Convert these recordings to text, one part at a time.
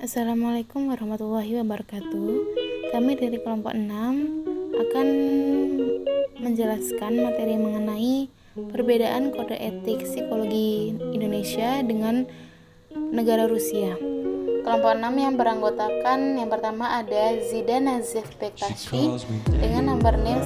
Assalamualaikum warahmatullahi wabarakatuh. Kami dari kelompok 6 akan menjelaskan materi mengenai perbedaan kode etik psikologi Indonesia dengan negara Rusia. Kelompok 6 yang beranggotakan yang pertama ada Zidan Nazif Bektashi dengan nomor NIM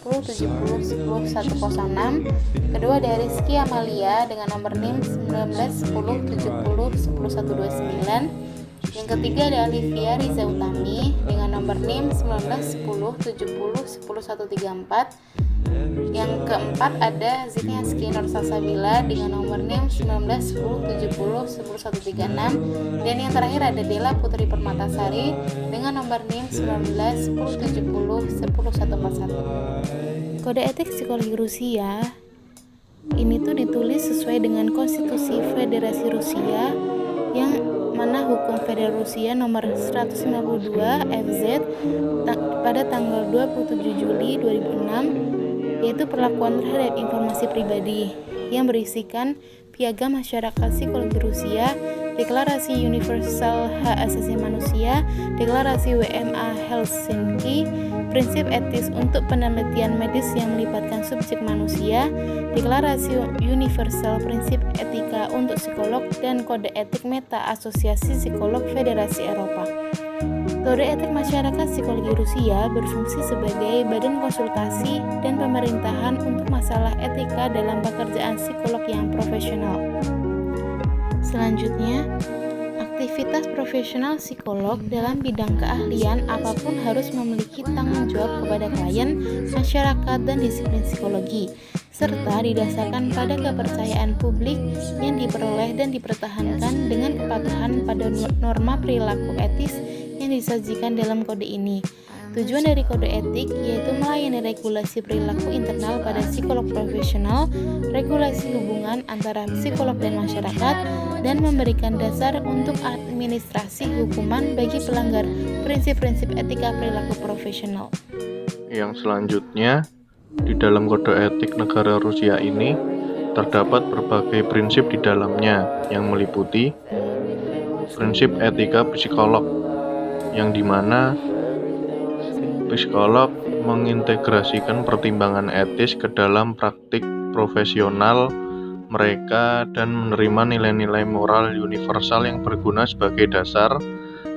1910701106. Kedua ada Rizky Amalia dengan nomor NIM 1910701129. Yang ketiga ada Alivia Riza Utami dengan nomor NIM 1910701134. Yang keempat ada Zidniaski Nur Salsabila dengan nomor NIM 1910701136. Dan yang terakhir ada Dela Putri Permatasari dengan nomor NIM 1910701141. Kode etik psikologi Rusia ini tuh ditulis sesuai dengan Konstitusi Federasi Rusia, yang mana Hukum Federal Rusia nomor 152 FZ pada tanggal 27 Juli 2006, yaitu perlakuan terhadap informasi pribadi, yang berisikan Piagam Masyarakat Psikologi Rusia, Deklarasi Universal Hak Asasi Manusia, Deklarasi WMA Helsinki, Prinsip Etis untuk Penelitian Medis yang melibatkan subjek manusia, Deklarasi Universal Prinsip Etika untuk Psikolog, dan Kode Etik Meta Asosiasi Psikolog Federasi Eropa. Kode Etik Masyarakat Psikologi Rusia berfungsi sebagai badan konsultasi dan pemerintahan untuk masalah etika dalam pekerjaan psikolog yang profesional. Selanjutnya, aktivitas profesional psikolog dalam bidang keahlian apapun harus memiliki tanggung jawab kepada klien, masyarakat, dan disiplin psikologi, serta didasarkan pada kepercayaan publik yang diperoleh dan dipertahankan dengan kepatuhan pada norma perilaku etis yang disajikan dalam kode ini. Tujuan dari kode etik yaitu melayani regulasi perilaku internal pada psikolog profesional, regulasi hubungan antara psikolog dan masyarakat, dan memberikan dasar untuk administrasi hukuman bagi pelanggar prinsip-prinsip etika perilaku profesional. Yang selanjutnya, di dalam kode etik negara Rusia ini terdapat berbagai prinsip di dalamnya yang meliputi prinsip etika psikolog, yang dimana psikolog mengintegrasikan pertimbangan etis ke dalam praktik profesional mereka dan menerima nilai-nilai moral universal yang berguna sebagai dasar,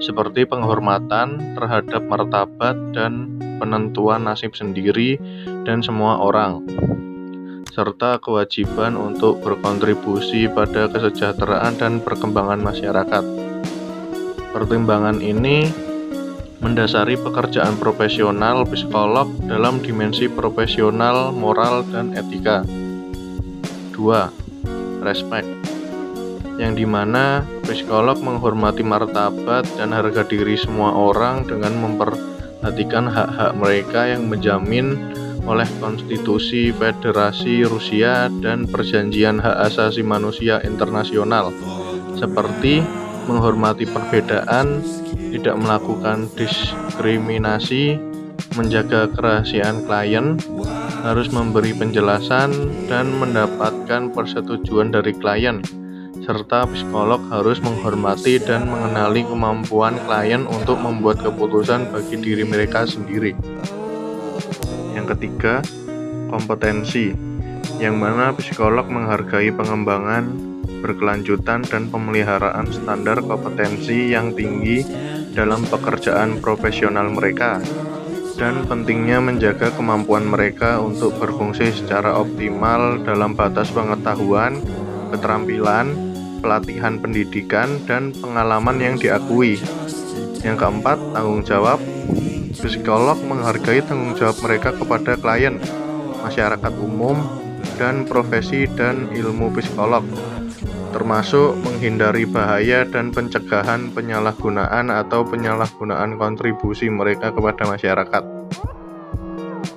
seperti penghormatan terhadap martabat dan penentuan nasib sendiri dan semua orang, serta kewajiban untuk berkontribusi pada kesejahteraan dan perkembangan masyarakat. Pertimbangan ini mendasari pekerjaan profesional psikolog dalam dimensi profesional, moral, dan etika. 2. Respect, yang dimana psikolog menghormati martabat dan harga diri semua orang dengan memperhatikan hak-hak mereka yang menjamin oleh Konstitusi Federasi Rusia dan Perjanjian Hak Asasi Manusia Internasional, seperti menghormati perbedaan, tidak melakukan diskriminasi, menjaga kerahasiaan klien, harus memberi penjelasan dan mendapatkan persetujuan dari klien, serta psikolog harus menghormati dan mengenali kemampuan klien untuk membuat keputusan bagi diri mereka sendiri. Yang ketiga, kompetensi, yang mana psikolog menghargai pengembangan berkelanjutan dan pemeliharaan standar kompetensi yang tinggi dalam pekerjaan profesional mereka, dan pentingnya menjaga kemampuan mereka untuk berfungsi secara optimal dalam batas pengetahuan, keterampilan, pelatihan pendidikan, dan pengalaman yang diakui. Yang keempat, tanggung jawab. Psikolog menghargai tanggung jawab mereka kepada klien, masyarakat umum, dan profesi dan ilmu psikolog, termasuk menghindari bahaya dan pencegahan penyalahgunaan atau penyalahgunaan kontribusi mereka kepada masyarakat.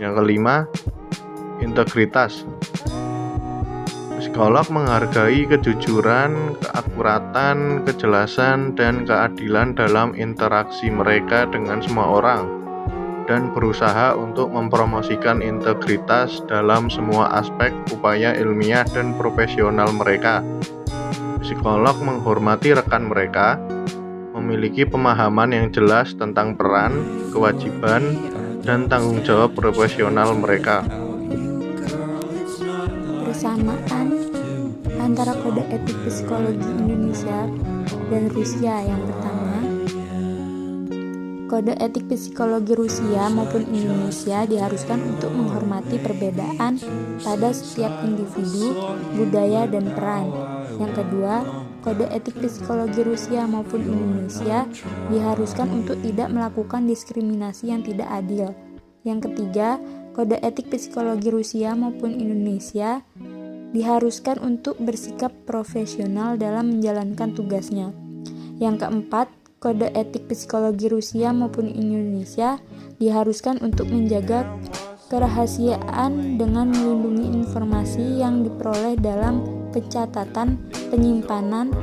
Yang kelima, integritas. Psikolog menghargai kejujuran, keakuratan, kejelasan, dan keadilan dalam interaksi mereka dengan semua orang, dan berusaha untuk mempromosikan integritas dalam semua aspek upaya ilmiah dan profesional mereka. Psikolog menghormati rekan mereka, memiliki pemahaman yang jelas tentang peran, kewajiban, dan tanggung jawab profesional mereka. Persamaan antara kode etik psikologi Indonesia dan Rusia yang pertama, kode etik psikologi Rusia maupun Indonesia diharuskan untuk menghormati perbedaan pada setiap individu, budaya, dan peran. Yang kedua, kode etik psikologi Rusia maupun Indonesia diharuskan untuk tidak melakukan diskriminasi yang tidak adil. Yang ketiga, kode etik psikologi Rusia maupun Indonesia diharuskan untuk bersikap profesional dalam menjalankan tugasnya. Yang keempat, kode etik psikologi Rusia maupun Indonesia diharuskan untuk menjaga kerahasiaan dengan melindungi informasi yang diperoleh dalam pencatatan, penyimpanan,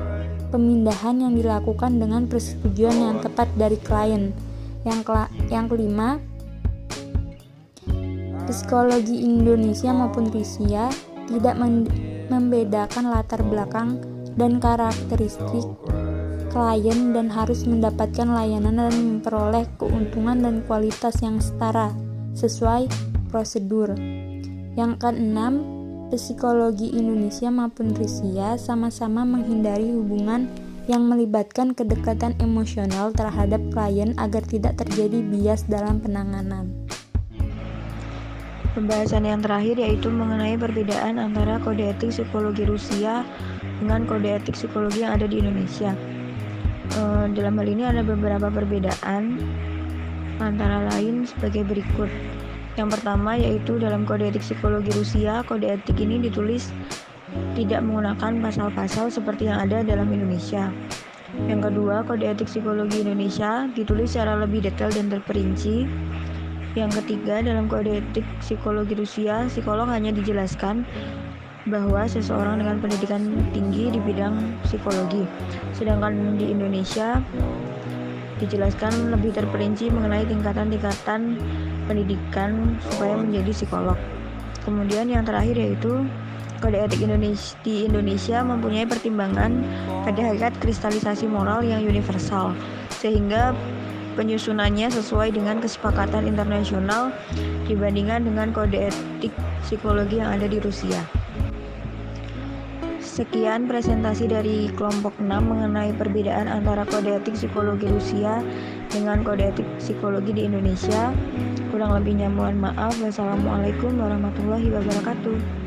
pemindahan yang dilakukan dengan persetujuan yang tepat dari klien. Yang kelima, psikologi Indonesia maupun Rusia tidak membedakan latar belakang dan karakteristik klien dan harus mendapatkan layanan dan memperoleh keuntungan dan kualitas yang setara sesuai prosedur. Yang keenam, psikologi Indonesia maupun Rusia sama-sama menghindari hubungan yang melibatkan kedekatan emosional terhadap klien agar tidak terjadi bias dalam penanganan. Pembahasan yang terakhir yaitu mengenai perbedaan antara kode etik psikologi Rusia dengan kode etik psikologi yang ada di Indonesia. Dalam hal ini ada beberapa perbedaan, antara lain sebagai berikut. Yang pertama yaitu dalam kode etik psikologi Rusia, kode etik ini ditulis tidak menggunakan pasal-pasal seperti yang ada dalam Indonesia. Yang kedua, kode etik psikologi Indonesia ditulis secara lebih detail dan terperinci. Yang ketiga, dalam kode etik psikologi Rusia, psikolog hanya dijelaskan bahwa seseorang dengan pendidikan tinggi di bidang psikologi. Sedangkan di Indonesia dijelaskan lebih terperinci mengenai tingkatan-tingkatan pendidikan supaya menjadi psikolog. Kemudian yang terakhir yaitu kode etik di Indonesia mempunyai pertimbangan pada hakikat kristalisasi moral yang universal, sehingga penyusunannya sesuai dengan kesepakatan internasional dibandingkan dengan kode etik psikologi yang ada di Rusia. Sekian presentasi dari kelompok 6 mengenai perbedaan antara kode etik psikologi Rusia dengan kode etik psikologi di Indonesia. Kurang lebihnya mohon maaf. Wassalamualaikum warahmatullahi wabarakatuh.